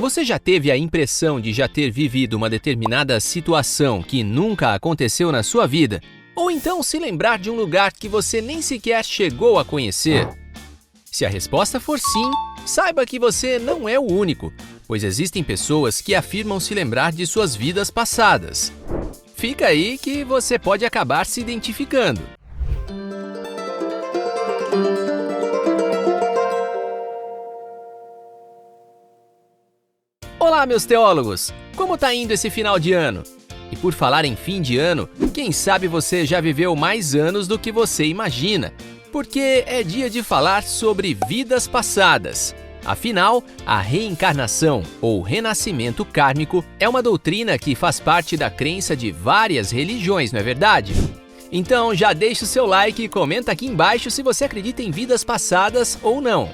Você já teve a impressão de já ter vivido uma determinada situação que nunca aconteceu na sua vida? Ou então se lembrar de um lugar que você nem sequer chegou a conhecer? Se a resposta for sim, saiba que você não é o único, pois existem pessoas que afirmam se lembrar de suas vidas passadas. Fica aí que você pode acabar se identificando. Olá, meus teólogos! Como tá indo esse final de ano? E por falar em fim de ano, quem sabe você já viveu mais anos do que você imagina, porque é dia de falar sobre vidas passadas. Afinal, a reencarnação, ou renascimento kármico, é uma doutrina que faz parte da crença de várias religiões, não é verdade? Então já deixa o seu like e comenta aqui embaixo se você acredita em vidas passadas ou não.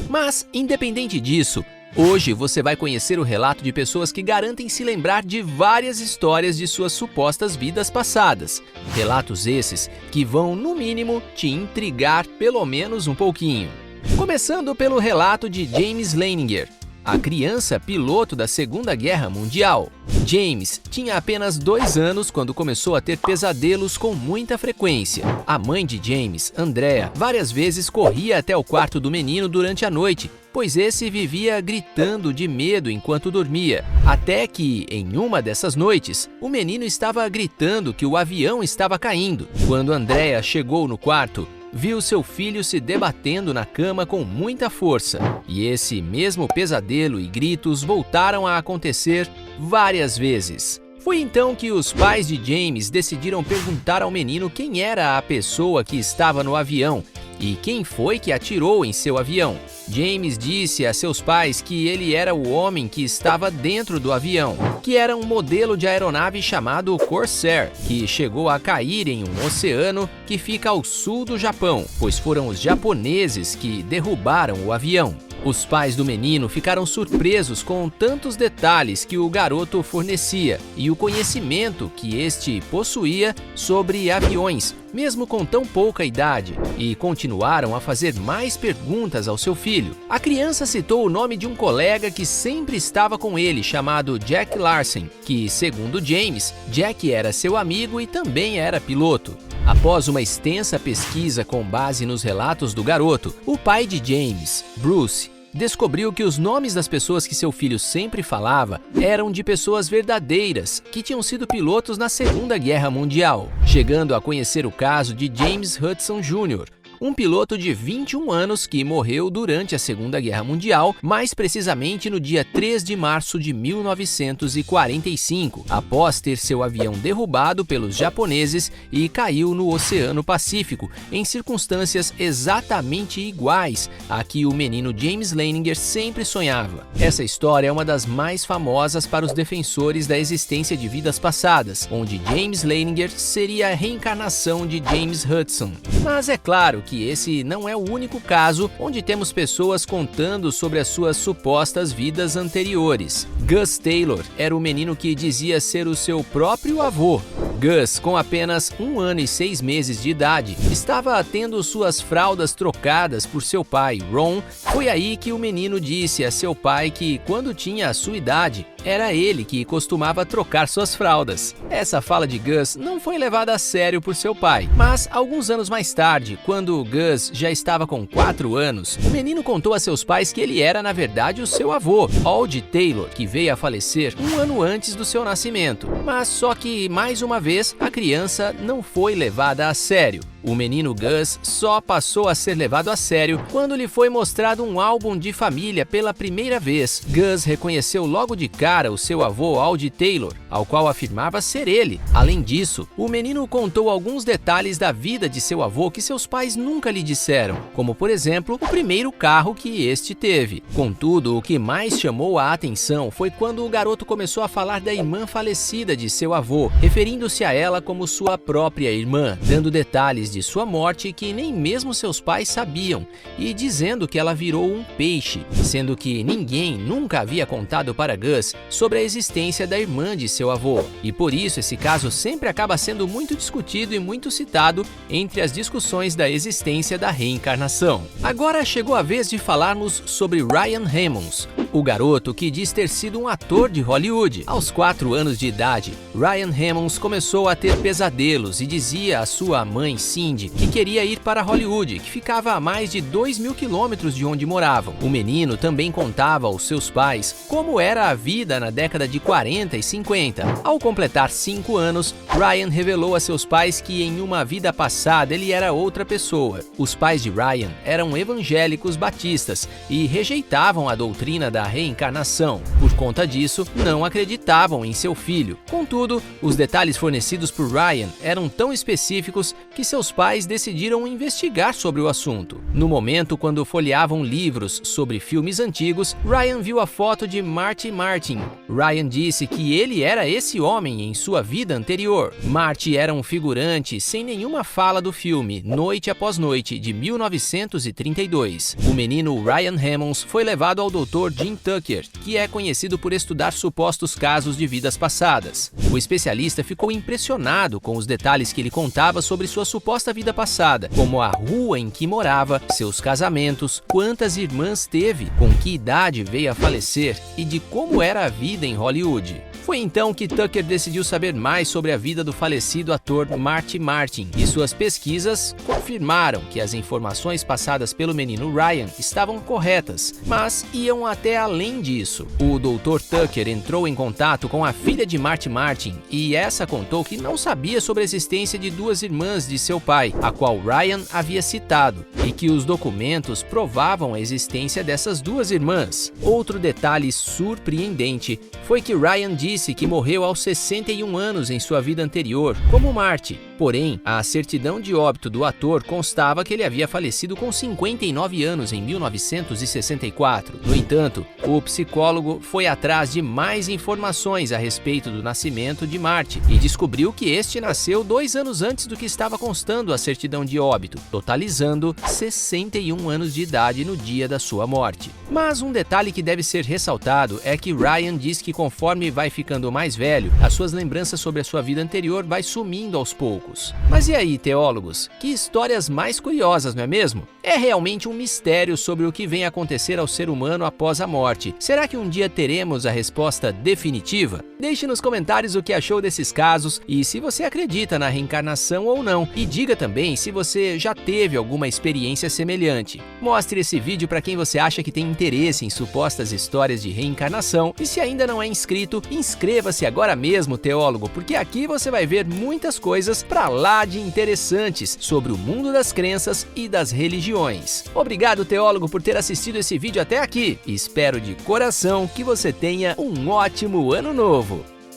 Mas, independente disso, hoje você vai conhecer o relato de pessoas que garantem se lembrar de várias histórias de suas supostas vidas passadas. Relatos esses que vão, no mínimo, te intrigar pelo menos um pouquinho. Começando pelo relato de James Leininger, a criança piloto da Segunda Guerra Mundial. James tinha apenas 2 anos quando começou a ter pesadelos com muita frequência. A mãe de James, Andrea, várias vezes corria até o quarto do menino durante a noite, pois esse vivia gritando de medo enquanto dormia. Até que, em uma dessas noites, o menino estava gritando que o avião estava caindo. Quando Andrea chegou no quarto, viu seu filho se debatendo na cama com muita força. E esse mesmo pesadelo e gritos voltaram a acontecer várias vezes. Foi então que os pais de James decidiram perguntar ao menino quem era a pessoa que estava no avião e quem foi que atirou em seu avião. James disse a seus pais que ele era o homem que estava dentro do avião, que era um modelo de aeronave chamado Corsair, que chegou a cair em um oceano que fica ao sul do Japão, pois foram os japoneses que derrubaram o avião. Os pais do menino ficaram surpresos com tantos detalhes que o garoto fornecia e o conhecimento que este possuía sobre aviões, mesmo com tão pouca idade, e continuaram a fazer mais perguntas ao seu filho. A criança citou o nome de um colega que sempre estava com ele, chamado Jack Larsen, que, segundo James, Jack era seu amigo e também era piloto. Após uma extensa pesquisa com base nos relatos do garoto, o pai de James, Bruce, descobriu que os nomes das pessoas que seu filho sempre falava eram de pessoas verdadeiras que tinham sido pilotos na Segunda Guerra Mundial, chegando a conhecer o caso de James Hudson Jr., um piloto de 21 anos que morreu durante a Segunda Guerra Mundial, mais precisamente no dia 3 de março de 1945, após ter seu avião derrubado pelos japoneses e caiu no Oceano Pacífico, em circunstâncias exatamente iguais a que o menino James Leininger sempre sonhava. Essa história é uma das mais famosas para os defensores da existência de vidas passadas, onde James Leininger seria a reencarnação de James Hudson. Mas é claro que esse não é o único caso onde temos pessoas contando sobre as suas supostas vidas anteriores. Gus Taylor era o menino que dizia ser o seu próprio avô. Gus, com apenas 1 ano e 6 meses de idade, estava tendo suas fraldas trocadas por seu pai, Ron. Foi aí que o menino disse a seu pai que, quando tinha a sua idade, era ele que costumava trocar suas fraldas. Essa fala de Gus não foi levada a sério por seu pai, mas alguns anos mais tarde, quando Gus já estava com 4 anos, o menino contou a seus pais que ele era, na verdade, o seu avô, Ald Taylor, que veio a falecer 1 ano antes do seu nascimento. Mas só que, mais uma vez, a criança não foi levada a sério. O menino Gus só passou a ser levado a sério quando lhe foi mostrado um álbum de família pela primeira vez. Gus reconheceu logo de cara o seu avô Ald Taylor, ao qual afirmava ser ele. Além disso, o menino contou alguns detalhes da vida de seu avô que seus pais nunca lhe disseram, como por exemplo, o primeiro carro que este teve. Contudo, o que mais chamou a atenção foi quando o garoto começou a falar da irmã falecida de seu avô, referindo-se a ela como sua própria irmã, dando detalhes de sua morte que nem mesmo seus pais sabiam, e dizendo que ela virou um peixe, sendo que ninguém nunca havia contado para Gus sobre a existência da irmã de seu avô. E por isso esse caso sempre acaba sendo muito discutido e muito citado entre as discussões da existência da reencarnação. Agora chegou a vez de falarmos sobre Ryan Hammonds, o garoto que diz ter sido um ator de Hollywood. Aos 4 anos de idade, Ryan Reynolds começou a ter pesadelos e dizia à sua mãe Cindy que queria ir para Hollywood, que ficava a mais de 2.000 quilômetros de onde moravam. O menino também contava aos seus pais como era a vida na década de 40 e 50. Ao completar 5 anos, Ryan revelou a seus pais que em uma vida passada ele era outra pessoa. Os pais de Ryan eram evangélicos batistas e rejeitavam a doutrina da reencarnação. Por conta disso, não acreditavam em seu filho. Contudo, os detalhes fornecidos por Ryan eram tão específicos que seus pais decidiram investigar sobre o assunto. No momento quando folheavam livros sobre filmes antigos, Ryan viu a foto de Marty Martin. Ryan disse que ele era esse homem em sua vida anterior. Marty era um figurante sem nenhuma fala do filme Noite Após Noite, de 1932. O menino Ryan Reynolds foi levado ao Dr. Jim Tucker, que é conhecido por estudar supostos casos de vidas passadas. O especialista ficou impressionado com os detalhes que ele contava sobre sua suposta vida passada, como a rua em que morava, seus casamentos, quantas irmãs teve, com que idade veio a falecer e de como era a vida em Hollywood. Foi então que Tucker decidiu saber mais sobre a vida do falecido ator Marty Martin, e suas pesquisas confirmaram que as informações passadas pelo menino Ryan estavam corretas, mas iam até além disso. O Dr. Tucker entrou em contato com a filha de Marty Martin e essa contou que não sabia sobre a existência de 2 irmãs de seu pai, a qual Ryan havia citado, e que os documentos provavam a existência dessas 2 irmãs. Outro detalhe surpreendente foi que Ryan disse que morreu aos 61 anos em sua vida anterior, como Marty. Porém, a certidão de óbito do ator constava que ele havia falecido com 59 anos em 1964. No entanto, o psicólogo foi atrás de mais informações a respeito do nascimento de Marty e descobriu que este nasceu 2 anos antes do que estava constando a certidão de óbito, totalizando 61 anos de idade no dia da sua morte. Mas um detalhe que deve ser ressaltado é que Ryan diz que conforme vai ficando mais velho, as suas lembranças sobre a sua vida anterior vai sumindo aos poucos. Mas e aí, teólogos? Que histórias mais curiosas, não é mesmo? É realmente um mistério sobre o que vem acontecer ao ser humano após a morte. Será que um dia teremos a resposta definitiva? Deixe nos comentários o que achou desses casos e se você acredita na reencarnação ou não. E diga também se você já teve alguma experiência semelhante. Mostre esse vídeo para quem você acha que tem interesse em supostas histórias de reencarnação. E se ainda não é inscrito, inscreva-se agora mesmo, teólogo, porque aqui você vai ver muitas coisas pra lá de interessantes sobre o mundo das crenças e das religiões. Obrigado, teólogo, por ter assistido esse vídeo até aqui. Espero de coração que você tenha um ótimo ano novo.